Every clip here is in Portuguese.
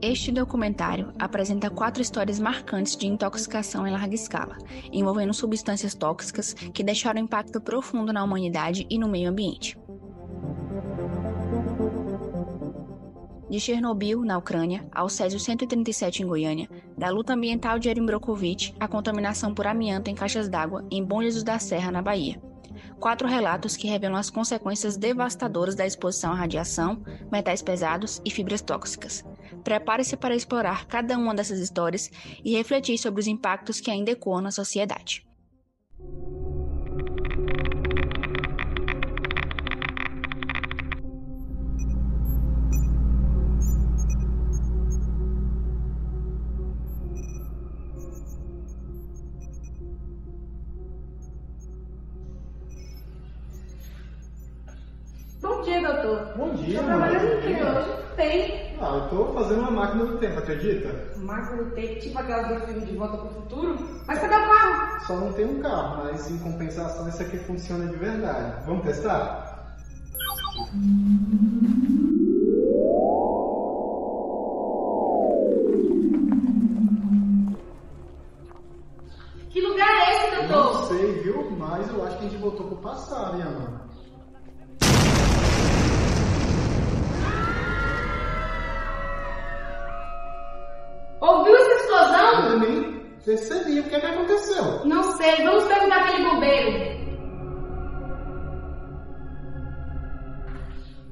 Este documentário apresenta 4 histórias marcantes de intoxicação em larga escala, envolvendo substâncias tóxicas que deixaram impacto profundo na humanidade e no meio ambiente. De Chernobyl, na Ucrânia, ao Césio 137 em Goiânia, da luta ambiental de Erin Brockovich à contaminação por amianto em caixas d'água em Bom Jesus da Serra, na Bahia. 4 relatos que revelam as consequências devastadoras da exposição à radiação, metais pesados e fibras tóxicas. Prepare-se para explorar cada uma dessas histórias e refletir sobre os impactos que ainda ecoam na sociedade. Bom dia, doutor. Bom dia, Tá trabalhando em que hoje? Tem. Eu tô fazendo uma máquina do tempo, acredita? Máquina do tempo, tipo aquelas do filme De Volta pro Futuro. Mas cadê o carro? Só não tem um carro, mas em compensação isso aqui funciona de verdade. Vamos testar? Que lugar é esse, Eu doutor? não sei, viu? Mas eu acho que a gente voltou pro passado, minha mãe. Ouviu essa explosão? Eu nem percebi o que aconteceu. Não sei, vamos perguntar aquele bombeiro.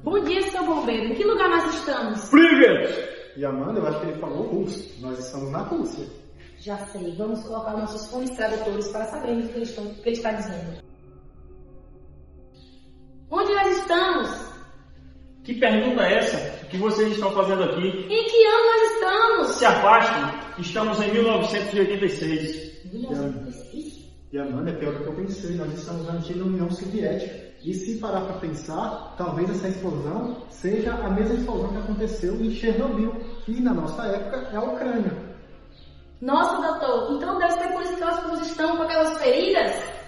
Bom dia, seu bombeiro. Em que lugar nós estamos? Привет! E Amanda, eu acho que ele falou russo. Nós estamos na Rússia. Já sei, vamos colocar nossos fones tradutores para sabermos o que ele está dizendo. Onde nós estamos? Que pergunta é essa? O que vocês estão fazendo aqui? Em que ano nós estamos? Se afastem, estamos em 1986. 1986? E Amanda, é pior do que eu pensei. Nós estamos na antiga União Soviética. E se parar para pensar, talvez essa explosão seja a mesma explosão que aconteceu em Chernobyl, que na nossa época é a Ucrânia. Nossa, doutor, então deve ser por isso que as pessoas estão com aquelas feridas?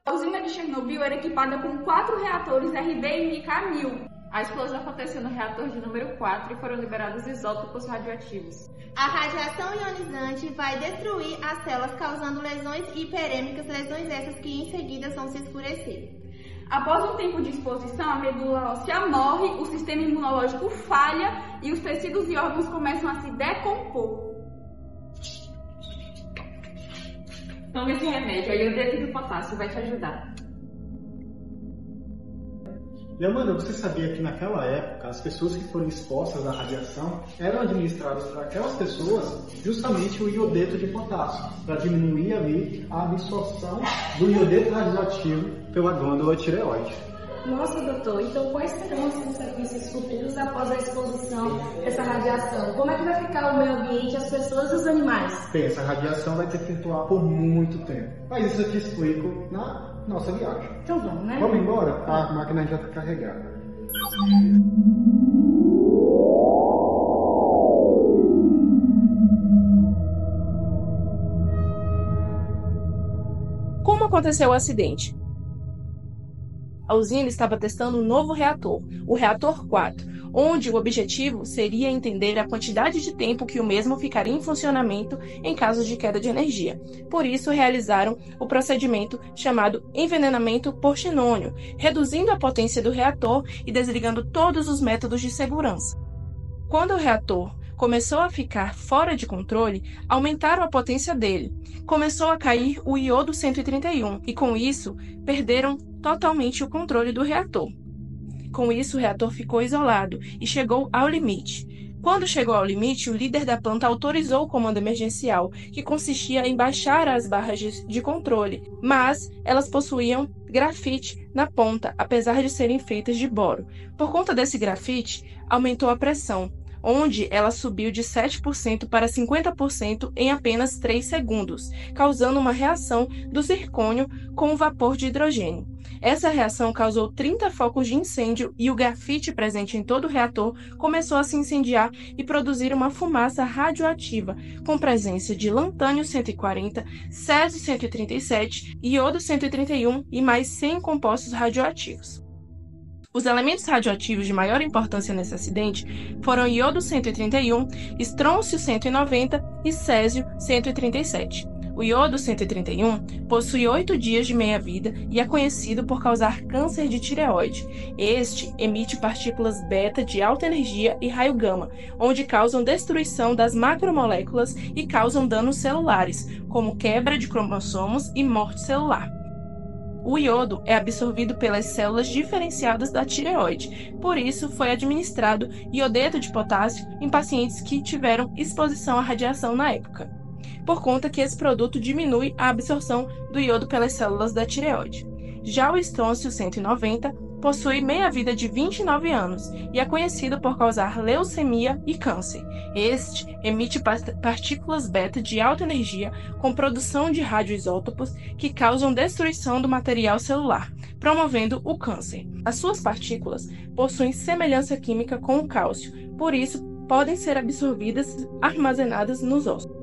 A usina de Chernobyl era equipada com 4 reatores RBMK-1000. A explosão aconteceu no reator de número 4 e foram liberados isótopos radioativos. A radiação ionizante vai destruir as células, causando lesões hiperêmicas, lesões essas que em seguida vão se escurecer. Após um tempo de exposição, a medula óssea morre, o sistema imunológico falha e os tecidos e órgãos começam a se decompor. Tome esse remédio, aí o iodeto de potássio vai te ajudar. E Amanda, você sabia que naquela época as pessoas que foram expostas à radiação eram administradas para aquelas pessoas justamente o iodeto de potássio, para diminuir ali a absorção do iodeto radioativo pela glândula tireoide. Nossa, doutor, então quais serão as consequências futuras após a exposição dessa radiação? Como é que vai ficar o meio ambiente, as pessoas e os animais? Bem, essa radiação vai ter que atuar por muito tempo. Mas isso eu te explico na nossa viagem. Então vamos, né? Vamos embora? A máquina já está carregada. Como aconteceu o acidente? A usina estava testando um novo reator, o reator 4, onde o objetivo seria entender a quantidade de tempo que o mesmo ficaria em funcionamento em caso de queda de energia. Por isso, realizaram o procedimento chamado envenenamento por xenônio, reduzindo a potência do reator e desligando todos os métodos de segurança. Quando o reator começou a ficar fora de controle, aumentaram a potência dele. Começou a cair o iodo 131 e, com isso, perderam totalmente o controle do reator. Com isso, o reator ficou isolado e chegou ao limite. Quando chegou ao limite, o líder da planta autorizou o comando emergencial, que consistia em baixar as barras de controle, mas elas possuíam grafite na ponta, apesar de serem feitas de boro. Por conta desse grafite, aumentou a pressão, onde ela subiu de 7% para 50% em apenas 3 segundos, causando uma reação do zircônio com o vapor de hidrogênio. Essa reação causou 30 focos de incêndio e o grafite presente em todo o reator começou a se incendiar e produzir uma fumaça radioativa, com presença de lantânio 140, césio 137, iodo 131 e mais 100 compostos radioativos. Os elementos radioativos de maior importância nesse acidente foram iodo 131, estrôncio 190 e césio 137. O iodo 131 possui 8 dias de meia-vida e é conhecido por causar câncer de tireoide. Este emite partículas beta de alta energia e raio gama, onde causam destruição das macromoléculas e causam danos celulares, como quebra de cromossomos e morte celular. O iodo é absorvido pelas células diferenciadas da tireoide, por isso foi administrado iodeto de potássio em pacientes que tiveram exposição à radiação na época, por conta que esse produto diminui a absorção do iodo pelas células da tireoide. Já o estrôncio 190 possui meia-vida de 29 anos e é conhecido por causar leucemia e câncer. Este emite partículas beta de alta energia com produção de radioisótopos que causam destruição do material celular, promovendo o câncer. As suas partículas possuem semelhança química com o cálcio, por isso podem ser absorvidas armazenadas nos ossos.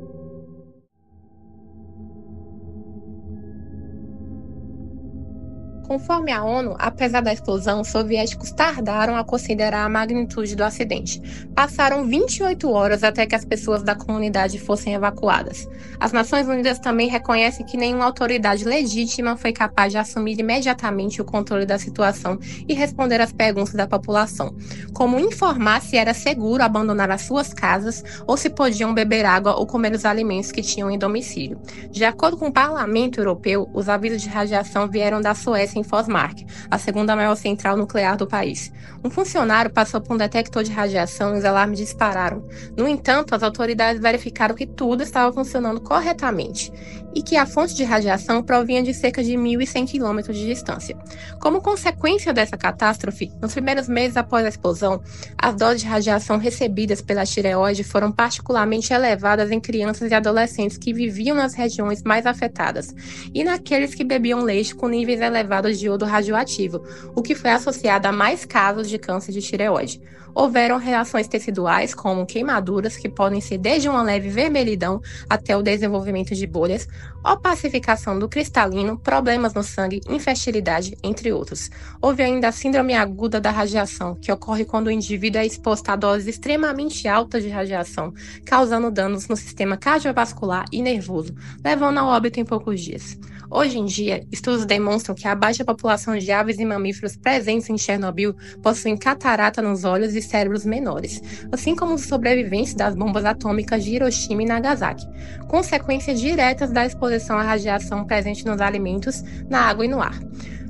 Conforme a ONU, apesar da explosão, os soviéticos tardaram a considerar a magnitude do acidente. Passaram 28 horas até que as pessoas da comunidade fossem evacuadas. As Nações Unidas também reconhecem que nenhuma autoridade legítima foi capaz de assumir imediatamente o controle da situação e responder às perguntas da população, como informar se era seguro abandonar as suas casas ou se podiam beber água ou comer os alimentos que tinham em domicílio. De acordo com o Parlamento Europeu, os avisos de radiação vieram da Suécia em Forsmark, a segunda maior central nuclear do país. Um funcionário passou por um detector de radiação e os alarmes dispararam. No entanto, as autoridades verificaram que tudo estava funcionando corretamente e que a fonte de radiação provinha de cerca de 1.100 km de distância. Como consequência dessa catástrofe, nos primeiros meses após a explosão, as doses de radiação recebidas pela tireoide foram particularmente elevadas em crianças e adolescentes que viviam nas regiões mais afetadas e naqueles que bebiam leite com níveis elevados de iodo radioativo, o que foi associado a mais casos de câncer de tireoide. Houveram reações teciduais, como queimaduras, que podem ser desde uma leve vermelhidão até o desenvolvimento de bolhas, opacificação do cristalino, problemas no sangue, infertilidade, entre outros. Houve ainda a síndrome aguda da radiação, que ocorre quando o indivíduo é exposto a doses extremamente altas de radiação, causando danos no sistema cardiovascular e nervoso, levando ao óbito em poucos dias. Hoje em dia, estudos demonstram que a baixa população de aves e mamíferos presentes em Chernobyl possuem catarata nos olhos e cérebros menores, assim como os sobreviventes das bombas atômicas de Hiroshima e Nagasaki, consequências diretas da exposição à radiação presente nos alimentos, na água e no ar.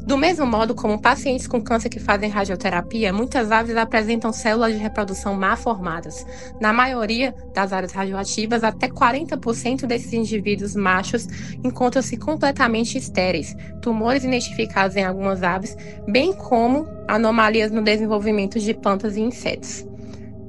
Do mesmo modo como pacientes com câncer que fazem radioterapia, muitas aves apresentam células de reprodução mal formadas. Na maioria das áreas radioativas, até 40% desses indivíduos machos encontram-se completamente estéreis, tumores identificados em algumas aves, bem como anomalias no desenvolvimento de plantas e insetos.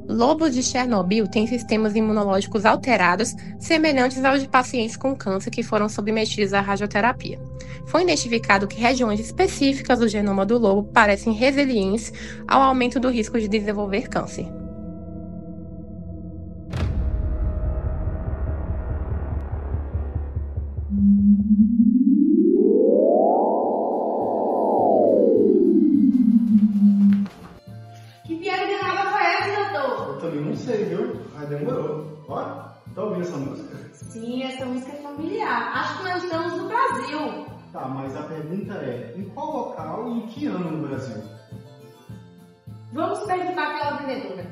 Lobos de Chernobyl têm sistemas imunológicos alterados, semelhantes aos de pacientes com câncer que foram submetidos à radioterapia. Foi identificado que regiões específicas do genoma do lobo parecem resilientes ao aumento do risco de desenvolver câncer. Não sei, viu? Mas demorou. Ó, tá ouvindo essa música? Sim, essa música é familiar. Acho que nós estamos no Brasil. Tá, mas a pergunta é, em qual local e em que ano no Brasil? Vamos perguntar aquela vendedora.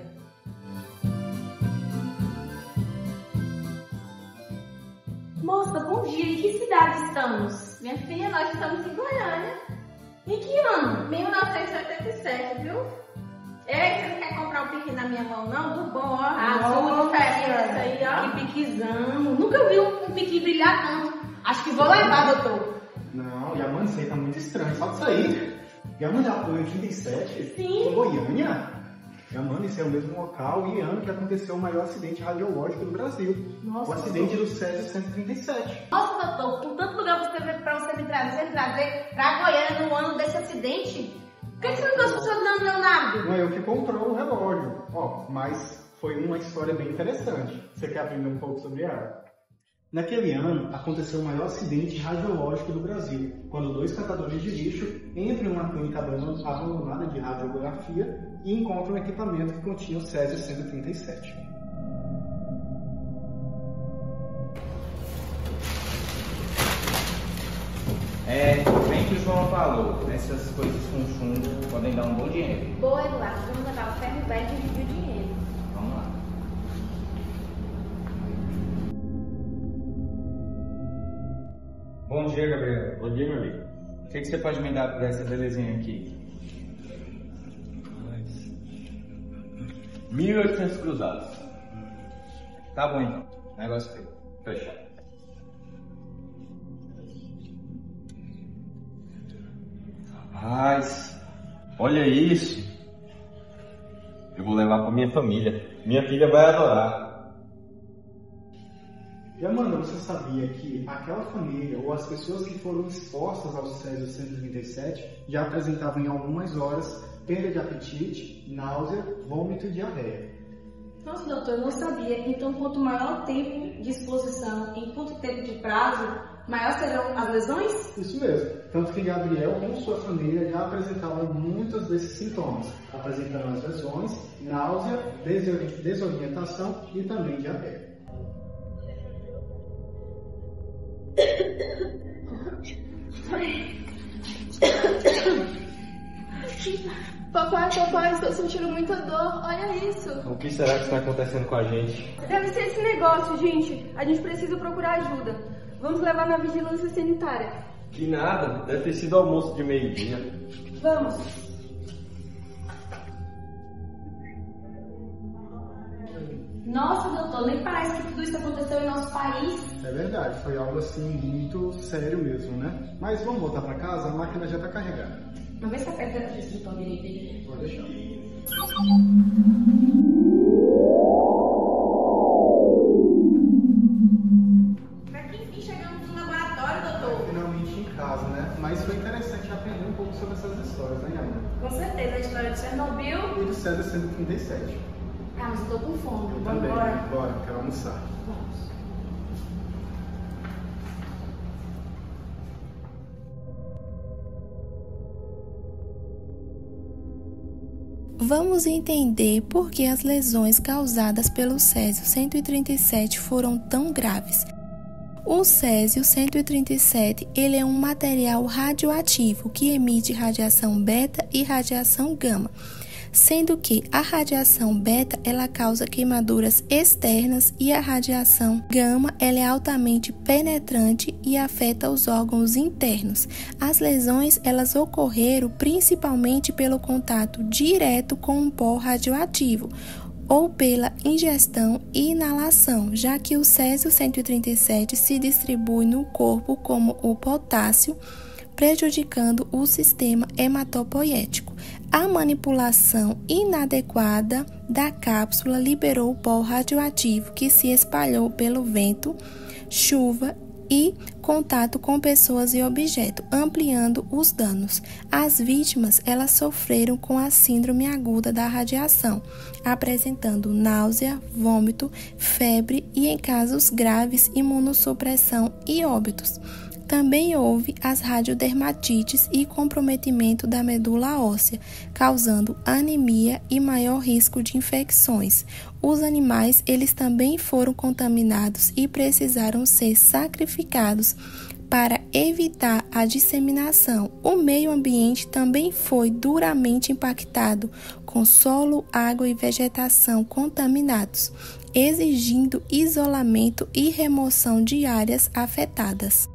Moça, bom dia. Em que cidade estamos? Minha filha, nós estamos em Goiânia. Em que ano? 1987, viu? Ei, você não quer comprar um pique na minha mão, não? Do bom, ó. Azul, diferença aí, ó. Que piquezão. Nunca vi um pique brilhar tanto. Acho que vou levar, doutor. Não, Yamane, isso aí tá muito estranho. Só disso aí. Yamane apoio 87? Sim. Em Goiânia? Yamane, esse é o mesmo local e ano que aconteceu o maior acidente radiológico do Brasil. Nossa, o acidente do Césio 137. Nossa, doutor, por tanto lugar pra você me trazer pra Goiânia no ano desse acidente? Por que você não trouxe o seu Leonardo? Não, eu que controlo o relógio. Ó, mas foi uma história bem interessante. Você quer aprender um pouco sobre ela? Naquele ano, aconteceu o maior acidente radiológico do Brasil, quando 2 catadores de lixo entram em uma clínica abandonada de radiografia e encontram um equipamento que continha o Césio 137. Bem que o João falou, essas coisas com chumbo podem dar um bom dinheiro. Boa, Eduardo, vamos levar o ferro velho e dividir o dinheiro. Vamos lá. Bom dia, Gabriel. Bom dia, meu amigo. O que você pode me dar por essa belezinha aqui? 1.800 cruzados. Tá bom então. Negócio feito. Fechado. Rapaz, olha isso. Eu vou levar para minha família. Minha filha vai adorar. E Amanda, você sabia que aquela família ou as pessoas que foram expostas ao Césio 137 já apresentavam em algumas horas perda de apetite, náusea, vômito e diarreia? Nossa, doutor, eu não sabia. Então, quanto maior o tempo de exposição, em quanto tempo de prazo, maior serão as lesões? Isso mesmo. Tanto que Gabriel, como sua família, já apresentavam muitos desses sintomas, apresentando as lesões, náusea, desorientação e também diarreia. Papai, estou sentindo muita dor. Olha isso. O que será que está acontecendo com a gente? Deve ser esse negócio, gente. A gente precisa procurar ajuda. Vamos levar na vigilância sanitária. Que nada, deve ter sido almoço de meio-dia. Vamos. Nossa, doutor, nem parece que tudo isso aconteceu em nosso país. É verdade, foi algo assim muito sério mesmo, né? Mas vamos voltar para casa, a máquina já está carregada. Não vê se aperta a restrição direito aí. Pode deixar. Pra que enfim chegamos no laboratório, doutor? Finalmente em casa, né? Mas foi interessante aprender um pouco sobre essas histórias, né, Yamana? Com certeza, a história de Chernobyl. E do Césio 137. Ah, mas eu tô com fome. Eu Vamos também. embora? Bora, quero almoçar. Vamos. Vamos entender por que as lesões causadas pelo Césio 137 foram tão graves. O Césio 137 ele é um material radioativo que emite radiação beta e radiação gama, sendo que a radiação beta ela causa queimaduras externas e a radiação gama ela é altamente penetrante e afeta os órgãos internos. As lesões elas ocorreram principalmente pelo contato direto com um pó radioativo ou pela ingestão e inalação, já que o Césio 137 se distribui no corpo como o potássio, prejudicando o sistema hematopoético. A manipulação inadequada da cápsula liberou o pó radioativo que se espalhou pelo vento, chuva e contato com pessoas e objetos, ampliando os danos. As vítimas elas sofreram com a síndrome aguda da radiação, apresentando náusea, vômito, febre e, em casos graves, imunossupressão e óbitos. Também houve as radiodermatites e comprometimento da medula óssea, causando anemia e maior risco de infecções. Os animais eles também foram contaminados e precisaram ser sacrificados para evitar a disseminação. O meio ambiente também foi duramente impactado, com solo, água e vegetação contaminados, exigindo isolamento e remoção de áreas afetadas.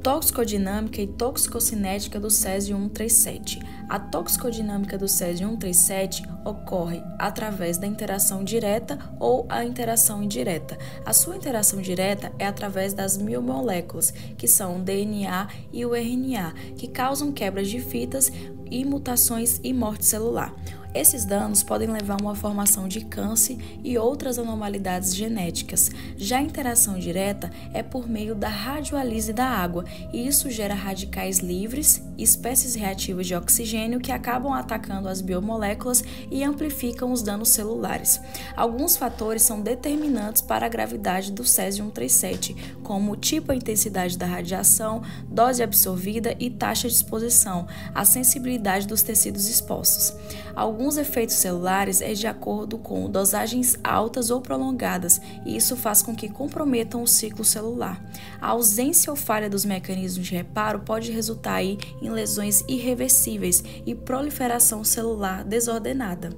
toxicodinâmica e toxicocinética do césio-137. A toxicodinâmica do césio-137 ocorre através da interação direta ou a interação indireta. A sua interação direta é através das biomoléculas, que são o DNA e o RNA, que causam quebras de fitas e mutações e morte celular. Esses danos podem levar a uma formação de câncer e outras anormalidades genéticas. Já a interação direta é por meio da radioálise da água, e isso gera radicais livres, espécies reativas de oxigênio que acabam atacando as biomoléculas e amplificam os danos celulares. Alguns fatores são determinantes para a gravidade do césio-137, como o tipo e intensidade da radiação, dose absorvida e taxa de exposição, a sensibilidade dos tecidos expostos. Alguns efeitos celulares é de acordo com dosagens altas ou prolongadas, e isso faz com que comprometam o ciclo celular. A ausência ou falha dos mecanismos de reparo pode resultar aí em lesões irreversíveis e proliferação celular desordenada.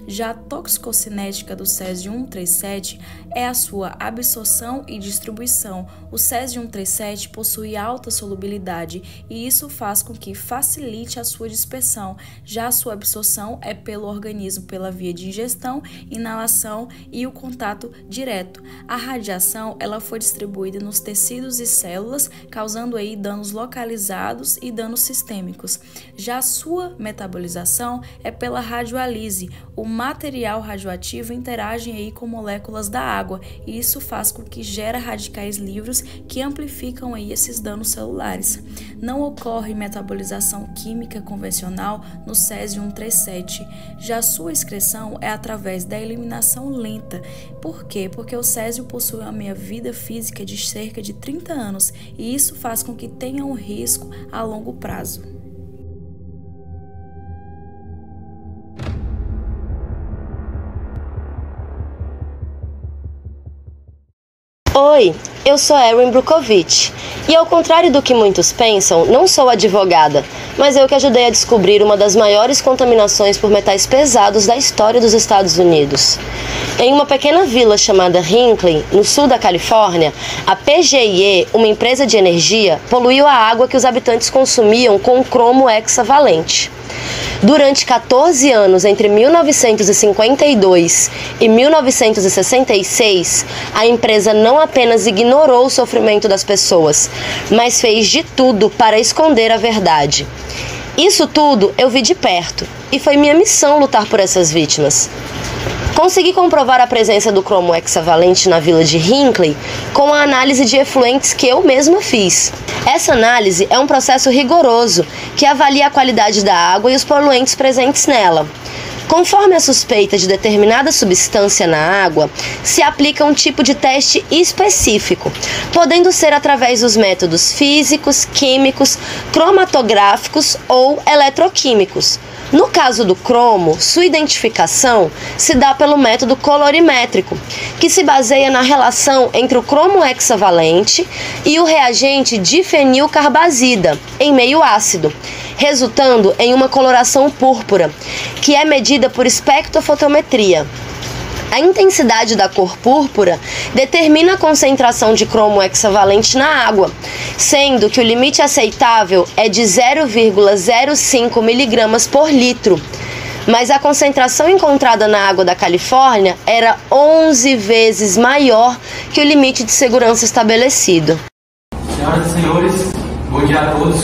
Já a toxicocinética do césio-137 é a sua absorção e distribuição. O césio-137 possui alta solubilidade e isso faz com que facilite a sua dispersão. Já a sua absorção é pelo organismo pela via de ingestão, inalação e o contato direto. A radiação ela foi distribuída nos tecidos e células, causando aí danos localizados e danos sistêmicos. Já a sua metabolização é pela radioálise. O material radioativo interage aí com moléculas da água e isso faz com que gera radicais livres que amplificam aí esses danos celulares. Não ocorre metabolização química convencional no césio-137. Já a sua excreção é através da eliminação lenta. Por quê? Porque o césio possui uma meia-vida física de cerca de 30 anos e isso faz com que tenha um risco a longo prazo. Oi, eu sou Erin Brukovich e ao contrário do que muitos pensam, não sou advogada, mas eu que ajudei a descobrir uma das maiores contaminações por metais pesados da história dos Estados Unidos. Em uma pequena vila chamada Hinckley, no sul da Califórnia, a PGE, uma empresa de energia, poluiu a água que os habitantes consumiam com cromo hexavalente. Durante 14 anos, entre 1952 e 1966, a empresa não apenas ignorou o sofrimento das pessoas, mas fez de tudo para esconder a verdade. Isso tudo eu vi de perto, e foi minha missão lutar por essas vítimas. Consegui comprovar a presença do cromo hexavalente na vila de Hinckley com a análise de efluentes que eu mesma fiz. Essa análise é um processo rigoroso que avalia a qualidade da água e os poluentes presentes nela. Conforme a suspeita de determinada substância na água, se aplica um tipo de teste específico, podendo ser através dos métodos físicos, químicos, cromatográficos ou eletroquímicos. No caso do cromo, sua identificação se dá pelo método colorimétrico, que se baseia na relação entre o cromo hexavalente e o reagente difenilcarbazida, em meio ácido, resultando em uma coloração púrpura, que é medida por espectrofotometria. A intensidade da cor púrpura determina a concentração de cromo hexavalente na água, sendo que o limite aceitável é de 0,05 mg por litro. Mas a concentração encontrada na água da Califórnia era 11 vezes maior que o limite de segurança estabelecido. Senhoras e senhores, bom dia a todos.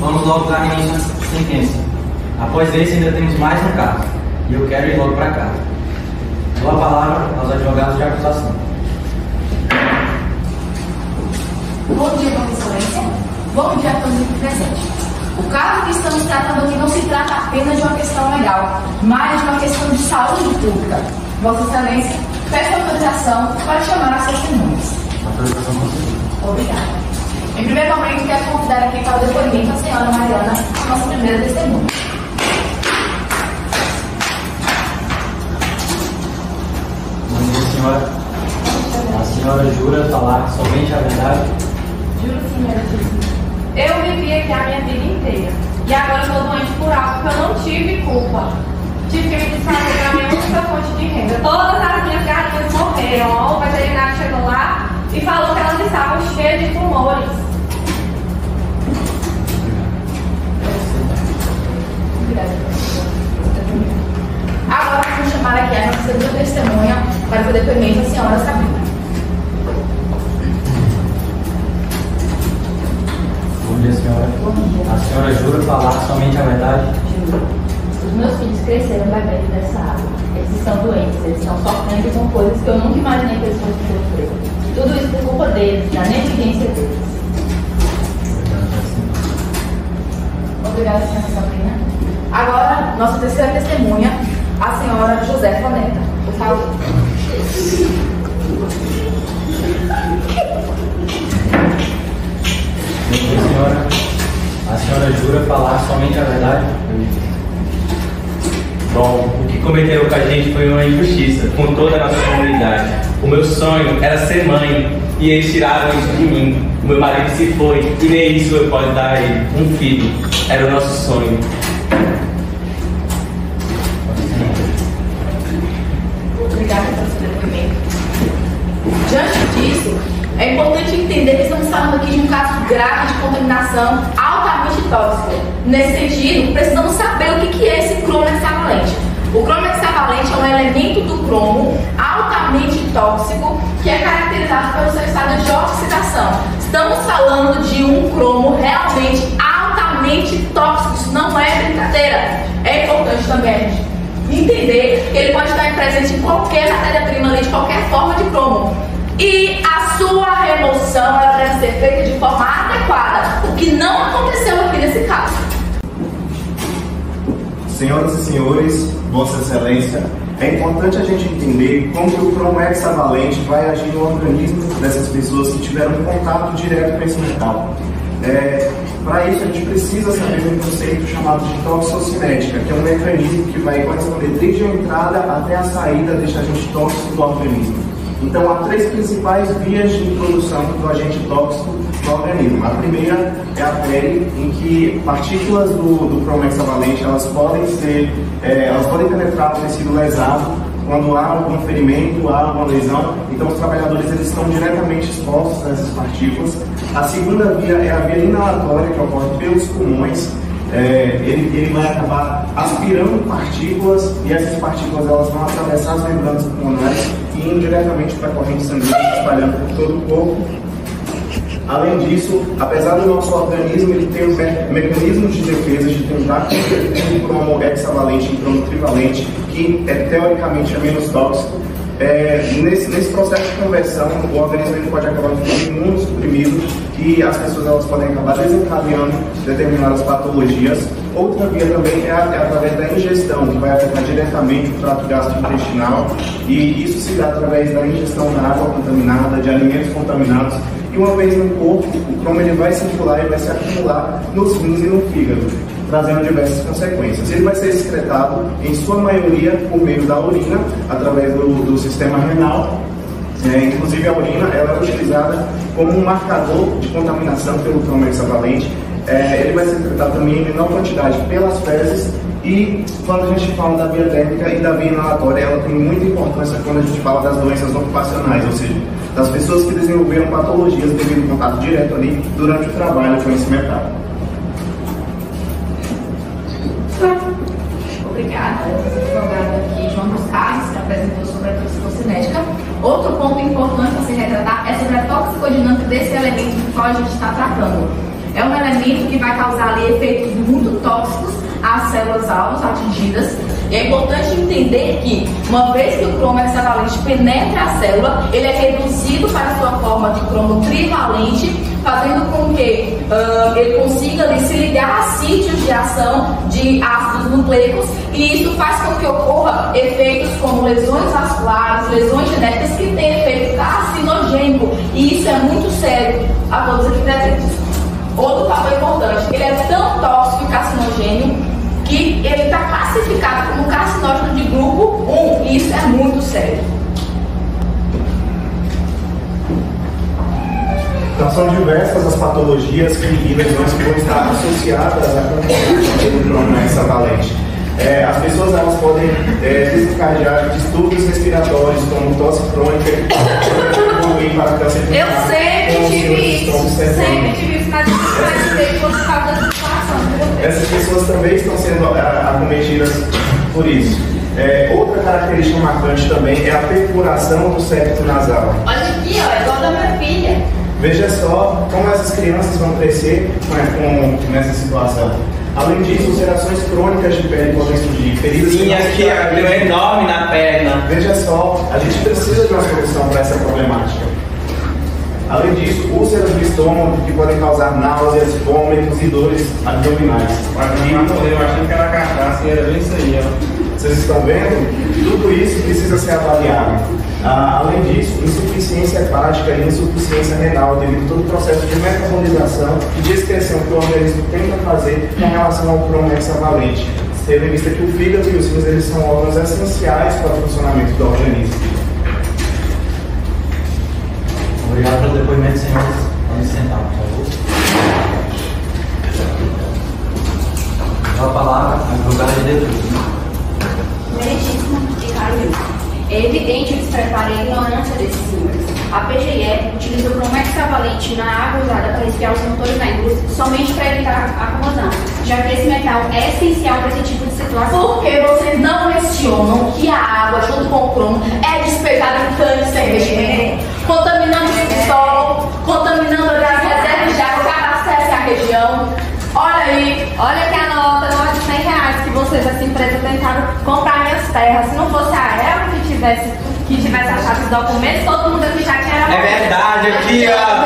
Vamos logo dar início à sentença. Após esse, ainda temos mais um caso, e eu quero ir logo para casa. Dou a palavra aos advogados de acusação. Bom dia, Vossa Excelência. Bom dia a todos aqui presentes. O caso que estamos tratando aqui não se trata apenas de uma questão legal, mas de uma questão de saúde pública. Vossa Excelência, peço autorização para chamar as testemunhas. Autorização concedida. Obrigada. Em primeiro momento, quero convidar aqui para o depoimento a senhora Mariana, nossa primeira testemunha. Bom dia, senhora. A senhora jura falar somente a verdade? Juro, senhora. Eu vivi aqui a minha vida inteira. E agora eu estou doente por algo que eu não tive culpa. Tive que me desfazer da minha única fonte de renda. Todas as minhas galinhas morreram. O veterinário chegou lá e falou que elas estavam cheias de tumores. senhora jura falar somente a verdade? Juro. Os meus filhos cresceram bebendo dessa água. Eles estão doentes, eles estão sofrendo com coisas que eu nunca imaginei que eles fossem sofrer. Tudo isso por culpa deles, da negligência deles. Obrigada, senhora Sabrina. Agora, nossa terceira testemunha, a senhora Josefa Neta. Por favor. Senhora, a senhora jura falar somente a verdade? Bom, o que cometeram com a gente foi uma injustiça com toda a nossa comunidade. O meu sonho era ser mãe e eles tiraram isso de mim. O meu marido se foi e nem isso eu posso dar a ele. Um filho. Era o nosso sonho. Obrigada pelo seu depoimento. Diante disso, é importante entender que estamos falando aqui de um caso grave de contaminação altamente tóxica. Nesse sentido, precisamos saber o que é esse cromo hexavalente. O cromo hexavalente é um elemento do cromo altamente tóxico que é caracterizado pelo seu estado de oxidação. Estamos falando de um cromo realmente altamente tóxico. Isso não é brincadeira. É importante também a gente entender que ele pode estar presente em qualquer matéria-prima, de qualquer forma de cromo. E a sua remoção ela deve ser feita de forma adequada, o que não aconteceu aqui nesse caso. Senhoras e senhores, Vossa Excelência, é importante a gente entender como que o cromo hexavalente vai agir no organismo dessas pessoas que tiveram contato direto com esse metal. Para isso, a gente precisa saber um conceito chamado de toxicinética, que é um mecanismo que vai corresponder desde a entrada até a saída deste agente tóxico do organismo. Então, há três principais vias de introdução do agente tóxico no organismo. A primeira é a pele, em que partículas do cromo hexavalente elas podem penetrar no tecido lesado quando há algum ferimento, há alguma lesão. Então, os trabalhadores eles estão diretamente expostos a essas partículas. A segunda via é a via inalatória, que ocorre pelos pulmões. Ele vai acabar aspirando partículas e essas partículas elas vão atravessar as membranas pulmonares e indiretamente para a corrente sanguínea, espalhando por todo o corpo. Além disso, apesar do nosso organismo ele ter mecanismos de defesa de tentar converter um cromo hexavalente em cromo trivalente, que teoricamente é menos tóxico, nesse processo de conversão, o organismo ele pode acabar ficando imunossuprimido e as pessoas elas podem acabar desencadeando determinadas patologias. Outra via também é através da ingestão, que vai afetar diretamente o trato gastrointestinal, e isso se dá através da ingestão da água contaminada, de alimentos contaminados, e uma vez no corpo, o cromo ele vai circular e vai se acumular nos rins e no fígado, trazendo diversas consequências. Ele vai ser excretado, em sua maioria, por meio da urina, através do sistema renal. Inclusive a urina ela é utilizada como um marcador de contaminação pelo cromo hexavalente. Ele vai ser tratado também em menor quantidade pelas fezes, e quando a gente fala da via térmica e da via inalatória, ela tem muita importância quando a gente fala das doenças ocupacionais, ou seja, das pessoas que desenvolveram patologias devido ao contato direto ali durante o trabalho com esse metal. Obrigada. O advogado aqui, João dos Carlos, que apresentou sobre a toxicocinética. Outro ponto importante a se retratar é sobre a toxicodinâmica desse elemento do qual a gente está tratando. É um elemento que vai causar ali efeitos muito tóxicos às células-alvo atingidas. E é importante entender que, uma vez que o cromo hexavalente penetra a célula, ele é reduzido para a sua forma de cromo trivalente, fazendo com que ele consiga ali, se ligar a sítios de ação de ácidos nucleicos, e isso faz com que ocorra efeitos como lesões vasculares, lesões genéticas que têm efeito carcinogênico, e isso é muito sério a todos aqui presentes. Outro fator importante, ele é tão tóxico e carcinogênio que ele está classificado como carcinógeno de grupo 1, e isso é muito sério. Então são diversas as patologias e lesões que vão estar associadas à contaminação do cromo hexavalente. As pessoas elas podem desencadear distúrbios respiratórios, como tosse crônica, evoluir para câncer de Eu sempre tive isso, mas por causa da situação. Essas pessoas também estão sendo acometidas por isso. Outra característica marcante também é a perfuração do septo nasal. Olha aqui, ó, é igual da minha filha. Veja só como essas crianças vão crescer nessa situação. Além disso, ulcerações crônicas de pele podem surgir. Feridas. Sim, aqui abriu enorme na perna. Veja só, a gente precisa de uma solução para essa problemática. Além disso, úlceras do estômago que podem causar náuseas, vômitos e dores abdominais. Eu achei que era cachaça e era bem isso aí, ó. Vocês estão vendo? Tudo isso precisa ser avaliado. Além disso, insuficiência hepática e insuficiência renal devido a todo o processo de metabolização e de excreção que o organismo tenta fazer em relação ao cromo hexavalente, tendo em vista que o fígado e os rins eles são órgãos essenciais para o funcionamento do organismo. Obrigado pelo depoimento, senhores. Vamos sentar, por favor. Dá a palavra à advogada de defesa. Meritíssimo e caro juiz. É evidente o despreparo e a ignorância desses senhores. A PGE utiliza o cromo hexavalente na água usada para resfriar os motores da indústria somente para evitar a corrosão, já que esse metal é essencial para esse tipo de situação. Por que vocês não questionam que a água, junto com o cromo, é despejada em tanques de cerveja, contaminando o solo, contaminando as reservas de água que abastecem a região? Olha aí, olha que a nota de R$100 que vocês, essa empresa, tentaram comprar minhas terras. Se não fosse a ela que tivesse achado os documentos, todo mundo aqui já tinha... É verdade, aqui, ó.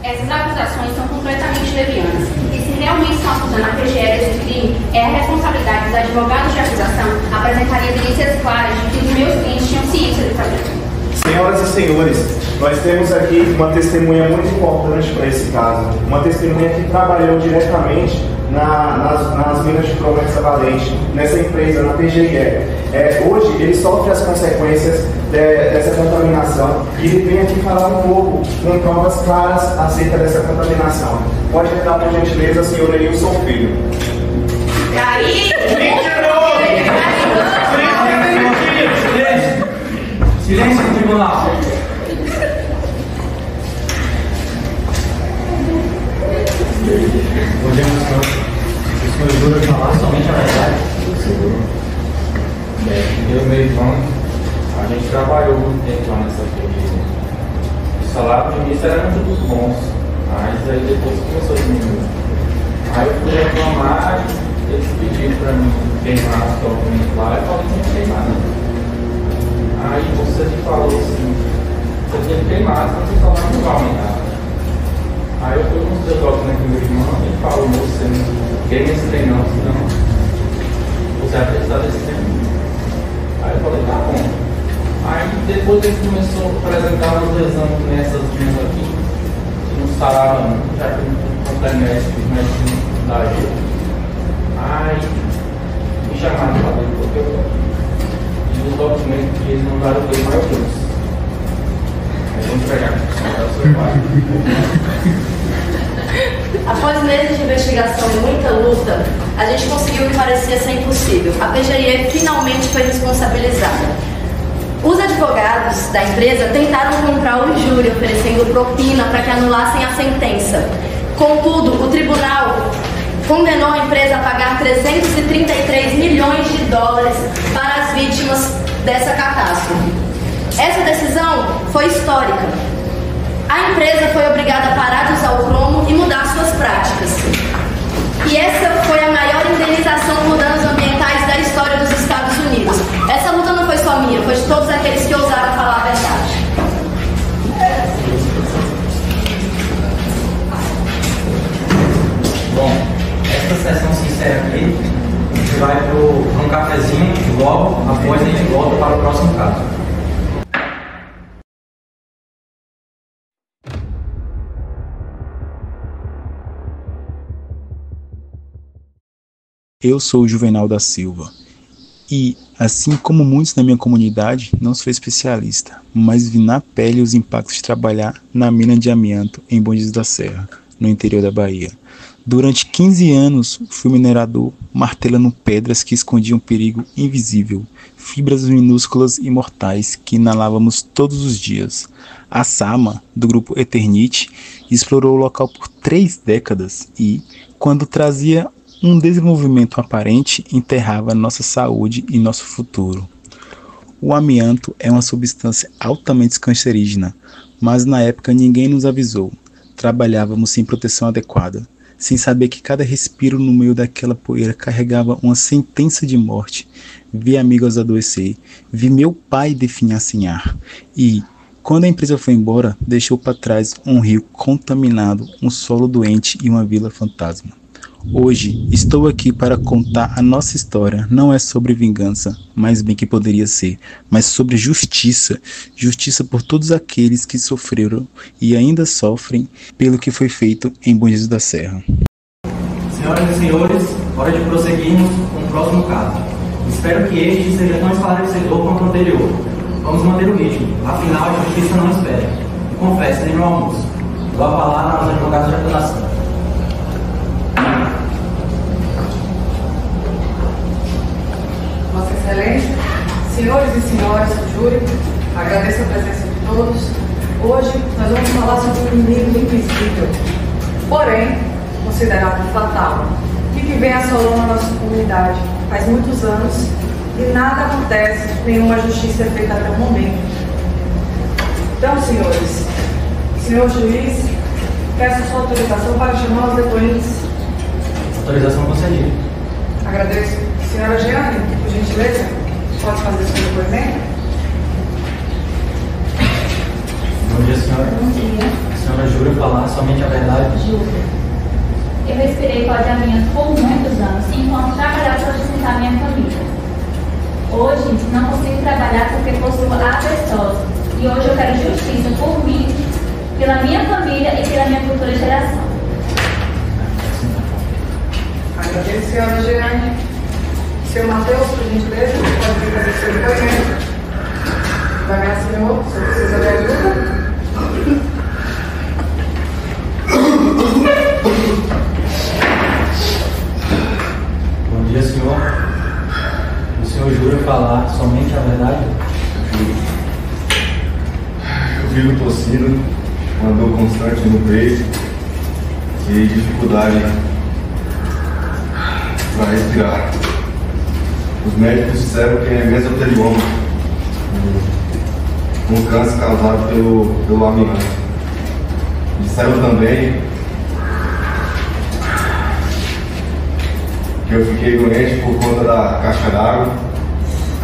Essas acusações são completamente levianas. E se realmente estão acusando a PGE desse crime, é a responsabilidade dos advogados de acusação apresentarem evidências claras de que os meus clientes tinham ciência do fazer. Senhoras e senhores, nós temos aqui uma testemunha muito importante para esse caso. Uma testemunha que trabalhou diretamente nas minas de cromo hexavalente, nessa empresa, na PGE. Hoje, ele sofre as consequências dessa contaminação e ele vem aqui falar um pouco com provas claras acerca dessa contaminação. Pode entrar, por gentileza, senhor Neilson Filho. E aí? Silêncio no tribunal. Podemos, o senhor jura falar somente a verdade? Eu e meu irmão, a gente trabalhou muito tempo lá nessa empresa. O salário de início era muito bons, mas aí depois começou a diminuir. Aí eu fui reclamar, eles pediram para mim queimar os documentos lá, eu falei que não queimar não. Aí você me falou assim, você tem que queimar, senão o salário não vai aumentar. Aí eu fui nos documentos com meu irmão e ele falou, você não queima esse trem não, senão você vai precisar desse trem. Aí eu falei, tá bom. Aí depois ele começou a apresentar os exames nessas minhas aqui, que não salário não, já que não tem médico da gente. Aí me chamaram para ver porque eu os documentos que eles mandaram foi mais Deus. Aí vamos pegar o seu pai. Após meses de investigação e muita luta, a gente conseguiu o que parecia ser impossível. A PGE finalmente foi responsabilizada. Os advogados da empresa tentaram comprar o júri, oferecendo propina para que anulassem a sentença. Contudo, o tribunal condenou a empresa a pagar 333 milhões de dólares para as vítimas dessa catástrofe. Essa decisão foi histórica. A empresa foi obrigada a parar de usar o cromo e mudar suas práticas. E essa foi a maior indenização por danos ambientais da história dos Estados Unidos. Essa luta não foi só minha, foi de todos aqueles que ousaram falar a verdade. Bom, essa sessão sincera aqui, a gente vai para um cafezinho logo após a gente volta para o próximo caso. Eu sou o Juvenal da Silva e, assim como muitos na minha comunidade, não sou especialista, mas vi na pele os impactos de trabalhar na mina de amianto em Bom Jesus da Serra, no interior da Bahia. Durante 15 anos, fui minerador, martelando pedras que escondiam um perigo invisível, fibras minúsculas e mortais que inalávamos todos os dias. A Sama, do grupo Eternite, explorou o local por 3 décadas e, quando trazia um desenvolvimento aparente, enterrava nossa saúde e nosso futuro. O amianto é uma substância altamente cancerígena, mas na época ninguém nos avisou. Trabalhávamos sem proteção adequada, sem saber que cada respiro no meio daquela poeira carregava uma sentença de morte. Vi amigos adoecer, vi meu pai definhar sem ar. E, quando a empresa foi embora, deixou para trás um rio contaminado, um solo doente e uma vila fantasma. Hoje, estou aqui para contar a nossa história. Não é sobre vingança, mais bem que poderia ser, mas sobre justiça. Justiça por todos aqueles que sofreram e ainda sofrem pelo que foi feito em Bom Jesus da Serra. Senhoras e senhores, hora de prosseguirmos com o próximo caso. Espero que este seja tão esclarecedor quanto o anterior. Vamos manter o ritmo, afinal a justiça não espera. E confesso, nem meu almoço. Dou a palavra aos advogados de apelação. Vossa Excelência, senhores e senhoras do júri, agradeço a presença de todos. Hoje nós vamos falar sobre um inimigo invisível, porém considerado fatal, e que vem assolando a nossa comunidade faz muitos anos e nada acontece, nenhuma justiça é feita até o momento. Então, senhores, senhor juiz, peço sua autorização para chamar os depoentes. Autorização concedida. Agradeço. Senhora Jeane, por gentileza, pode fazer seu depoimento? Bom dia, senhora. Bom dia. A senhora jura falar somente a verdade? Juro. Eu respirei pó de amianto por muitos anos, enquanto trabalhava para sustentar minha família. Hoje, não consigo trabalhar porque possuo asbestose. E hoje eu quero justiça por mim, pela minha família e pela minha futura geração. Agradeço, senhora Jeane. Senhor Matheus, por gentileza, pode vir fazer seu depoimento. Devagar, senhor, o senhor precisa de ajuda? Bom dia, senhor. O senhor jura falar somente a verdade? Juro. Eu vivo tossindo, uma dor constante no peito e dificuldade para respirar. Os médicos disseram que é mesotelioma, um câncer causado pelo amianto. Disseram também que eu fiquei doente por conta da caixa d'água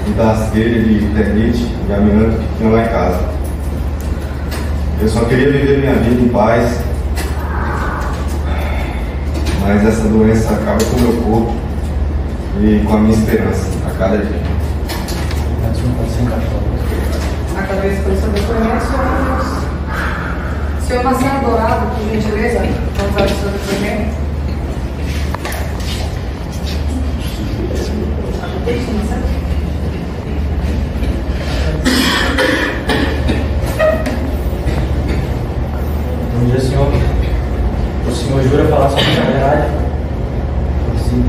e das telhas de ternite e amianto que tinha lá em casa. Eu só queria viver minha vida em paz, mas essa doença acaba com o meu corpo e com a minha esperança a cada dia. Agradeço pelo seu depoimento, senhor Matheus. Senhor Marcelo Dourado, por gentileza, vamos dar o seu depoimento. Bom dia, senhor. O senhor jura falar somente a verdade? Sim.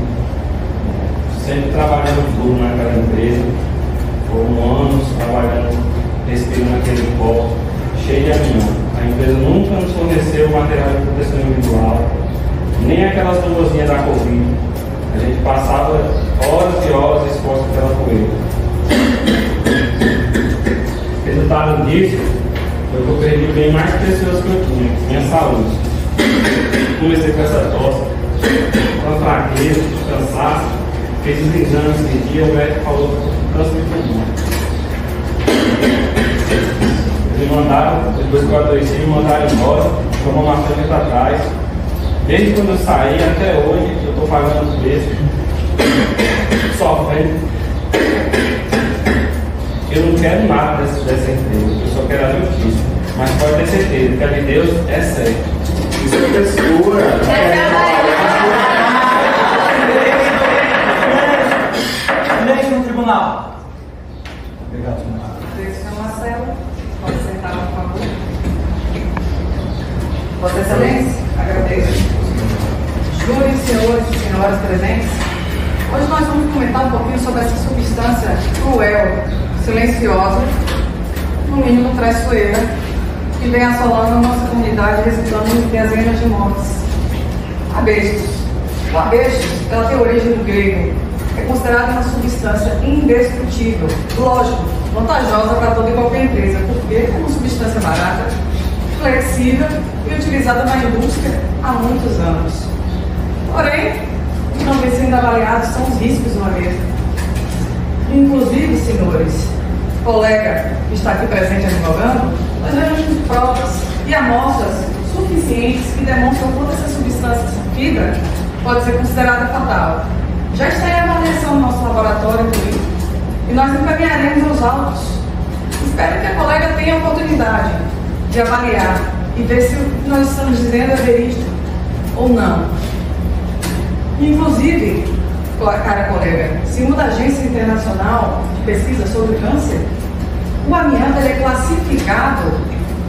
Sempre trabalhando duro naquela empresa, foram anos trabalhando, respirando aquele pó cheio de amianto. A empresa nunca nos forneceu material de proteção individual, nem aquelas luvazinhas da Covid. A gente passava horas e horas exposto pela poeira. Resultado disso foi que eu perdi o bem mais precioso que eu tinha, minha saúde. Comecei com essa tosse, com a fraqueza, cansaço. Fiz os exames esse dia, o médico falou que câncer de pulmão. Eles me mandaram, depois que eu adoeci, me mandaram embora, tomou uma frente para trás. Desde quando eu saí até hoje, eu estou pagando o preço, sofrendo. Eu não quero nada dessa empresa, eu só quero a justiça. Mas pode ter certeza que a de Deus é certa. Isso é frescura. Silêncio no tribunal. Obrigado, senhor. Senhor Marcelo, pode sentar, por favor. Vossa Excelência, agradeço. Júri, senhores e senhoras presentes, hoje nós vamos comentar um pouquinho sobre essa substância cruel, silenciosa, no mínimo traiçoeira, que vem assolando a nossa comunidade, resultando em dezenas de mortes. Abestos. O abestos, ela tem origem do grego, é considerada uma substância indestrutível. Lógico, vantajosa para toda e qualquer empresa, porque é uma substância barata, flexível e utilizada na indústria há muitos anos. Porém, o que não vem sendo avaliado são os riscos, não é mesmo? Inclusive, senhores, colega que está aqui presente advogando, nós temos provas e amostras suficientes que demonstram quanto essa substância, essa fibra, pode ser considerada fatal. Já está em avaliação no nosso laboratório e nós encaminharemos os autos. Espero que a colega tenha a oportunidade de avaliar e ver se o que nós estamos dizendo é verídico ou não. Inclusive, cara colega, segundo a Agência Internacional de Pesquisa sobre Câncer, o amianto é classificado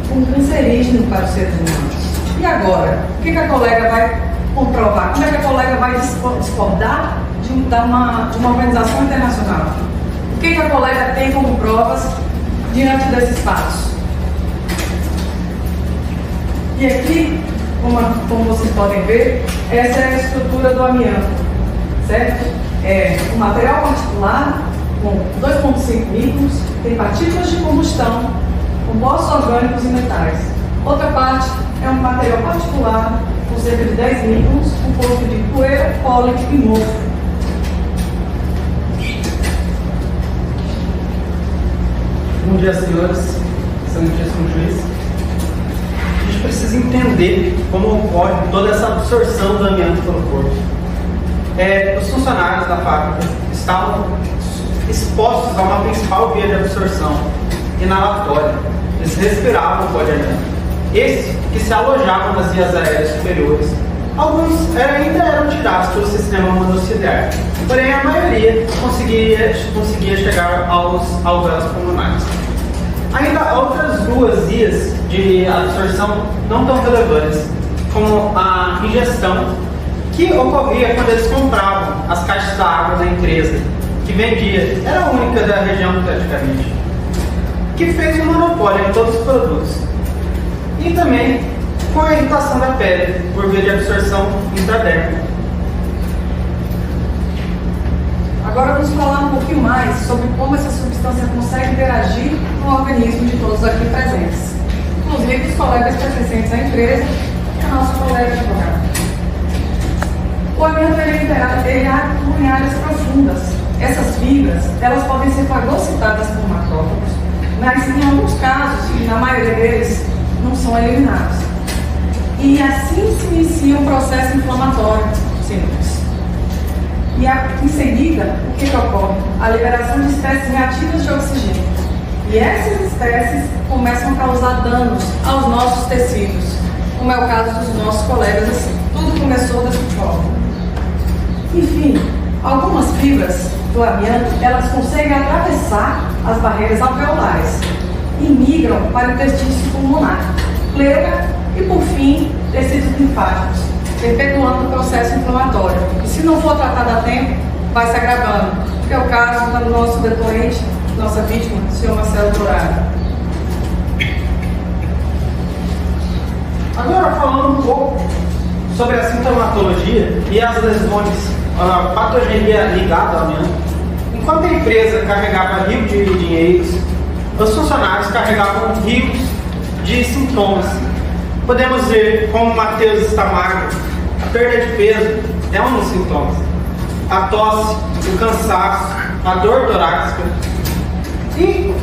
como cancerígeno para os seres humanos. E agora, o que a colega vai comprovar? Como é que a colega vai discordar de uma organização internacional? O que a colega tem como provas diante desses fatos? E aqui, como vocês podem ver, essa é a estrutura do amianto, certo? É um material particular com 2,5 microns, tem partículas de combustão, compostos orgânicos e metais. Outra parte é um material particular com cerca de 10 microns, composto de poeira, pólen e mofo. Bom dia, senhores. Excelentíssimo juiz. A gente precisa entender como ocorre toda essa absorção do amianto pelo corpo. Os funcionários da fábrica estavam expostos a uma principal via de absorção, inalatória. Eles respiravam o pó de amianto. Esses que se alojavam nas vias aéreas superiores. Alguns ainda eram tirados pelo sistema monociliar, porém a maioria conseguia chegar aos alvéolos pulmonares. Ainda outras duas vias de absorção não tão relevantes, como a ingestão, que ocorria quando eles compravam as caixas da água da empresa, que vendia, era a única da região praticamente, que fez um monopólio em todos os produtos. E também com a irritação da pele, por via de absorção intradérmica. Agora vamos falar um pouquinho mais sobre como essa substância consegue interagir no organismo de todos aqui presentes, inclusive os colegas pertencentes à empresa e a nossa colega advogada. O amianto ele atua em áreas profundas. Essas fibras, elas podem ser fagocitadas por macrófagos, mas em alguns casos, e na maioria deles, não são eliminados. E assim se inicia um processo inflamatório simples. E em seguida, o que ocorre? A liberação de espécies reativas de oxigênio. E essas espécies começam a causar danos aos nossos tecidos, como é o caso dos nossos colegas assim. Tudo começou dessa forma. Enfim, algumas fibras do amianto, elas conseguem atravessar as barreiras alveolares e migram para o intestino pulmonar, pleura e, por fim, tecidos linfáticos, perpetuando o processo inflamatório. E se não for tratado a tempo, vai se agravando, que é o caso do nosso depoente, nossa vítima, o senhor Marcelo Dourado. Agora, falando um pouco sobre a sintomatologia e as lesões, a patogenia ligada ao amianto. Enquanto a empresa carregava rios de dinheiros, os funcionários carregavam rios de sintomas. Podemos ver como o Matheus está magro, a perda de peso é um dos sintomas, a tosse, o cansaço, a dor torácica. E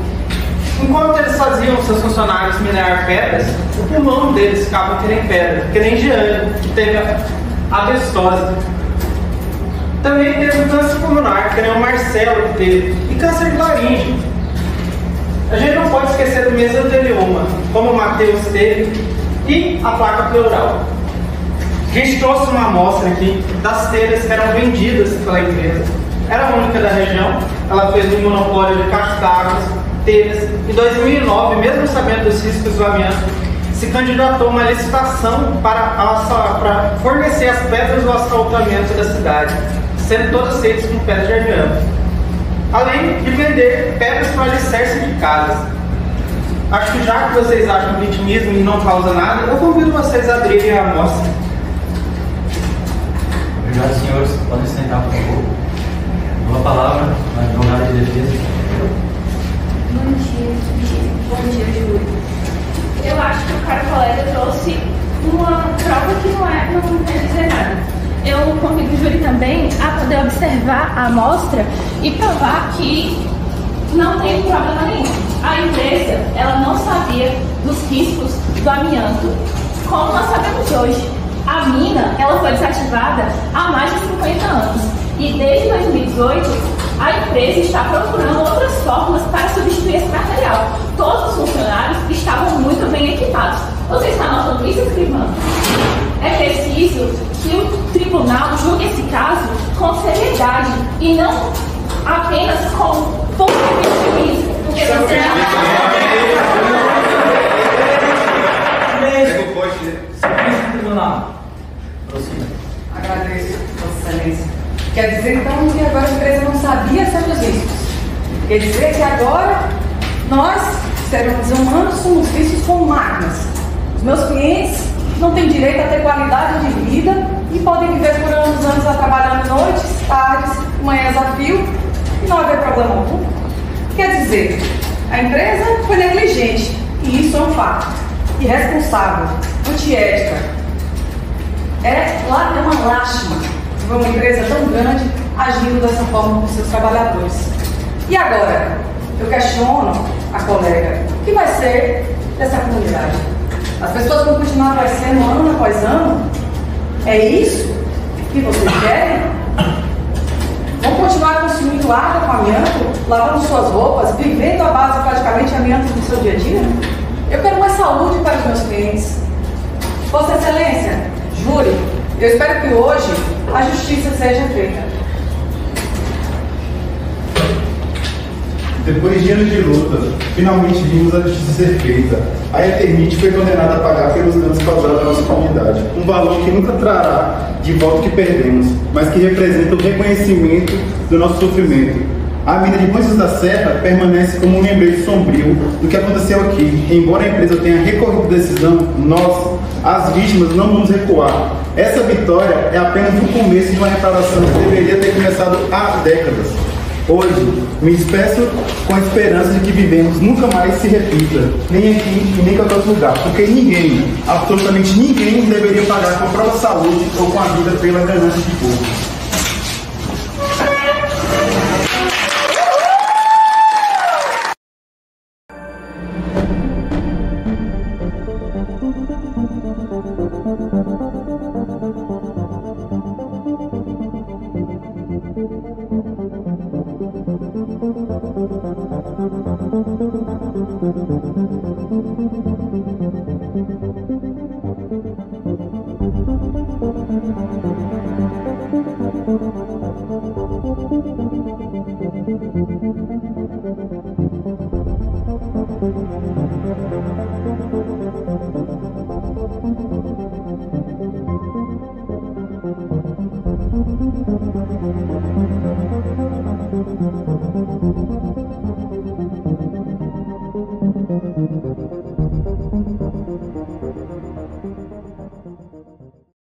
enquanto eles faziam seus funcionários minerar pedras, o pulmão deles ficava que nem pedra, que nem Giane, que teve asbestose. Também teve câncer pulmonar, que nem o Marcelo que teve, e câncer de laringe. A gente não pode esquecer do mesotelioma, como o Matheus teve, e a placa pleural. A gente trouxe uma amostra aqui das telhas que eram vendidas pela empresa. Era a única da região, ela fez um monopólio de caixas d'água, telhas. Em 2009, mesmo sabendo dos riscos do amianto, se candidatou a uma licitação para fornecer as pedras do asfaltamento da cidade, sendo todas feitas com pedras de amianto, além de vender pedras para alicerce de casas. Acho que já que vocês acham vitimismo e não causa nada, eu convido vocês a abrirem a amostra. Obrigado, senhores. Podem sentar, por favor. Dou a palavra à advogada de defesa. Bom dia, Júlio. Eu acho que o cara colega trouxe uma prova que não quer dizer nada. Eu convido o júri também a poder observar a amostra e provar que não tem problema nenhum. A empresa, ela não sabia dos riscos do amianto, como nós sabemos hoje. A mina, ela foi desativada há mais de 50 anos e desde 2018 a empresa está procurando outras formas para substituir esse material. Todos os funcionários estavam muito bem equipados. Você está notando isso, escrivão? É preciso que o tribunal julgue esse caso com seriedade e não apenas com pouco juízo, porque você Agradeço, Vossa Excelência. Quer dizer, então, que agora a empresa não sabia sobre os riscos. Quer dizer que agora nós, seres humanos, somos vistos como máquinas. Os meus clientes não têm direito a ter qualidade de vida e podem viver por anos trabalhando noites, tardes, manhãs a fio e não haver problema algum. Quer dizer, a empresa foi negligente e isso é um fato. Irresponsável, antiética. É uma lástima ver uma empresa tão grande agindo dessa forma com seus trabalhadores. E agora, eu questiono a colega, o que vai ser dessa comunidade? As pessoas vão continuar adoecendo ano após ano? É isso que vocês querem? Vão continuar consumindo água com amianto, lavando suas roupas, vivendo à base praticamente amianto no seu dia a dia? Eu quero mais saúde para os meus clientes. Vossa Excelência, júri, eu espero que hoje a justiça seja feita. Depois de anos de luta, finalmente vimos a justiça ser feita. A Eternite foi condenada a pagar pelos danos causados à nossa comunidade. Um valor que nunca trará de volta o que perdemos, mas que representa o reconhecimento do nosso sofrimento. A mina de Bom Jesus da Serra permanece como um lembrete sombrio do que aconteceu aqui. Embora a empresa tenha recorrido à decisão, nós, as vítimas, não vamos recuar. Essa vitória é apenas o começo de uma reparação que deveria ter começado há décadas. Hoje, me despeço com a esperança de que vivemos nunca mais se repita, nem aqui e nem em qualquer outro lugar, porque ninguém, absolutamente ninguém, deveria pagar com a própria saúde ou com a vida pela ganância de povo.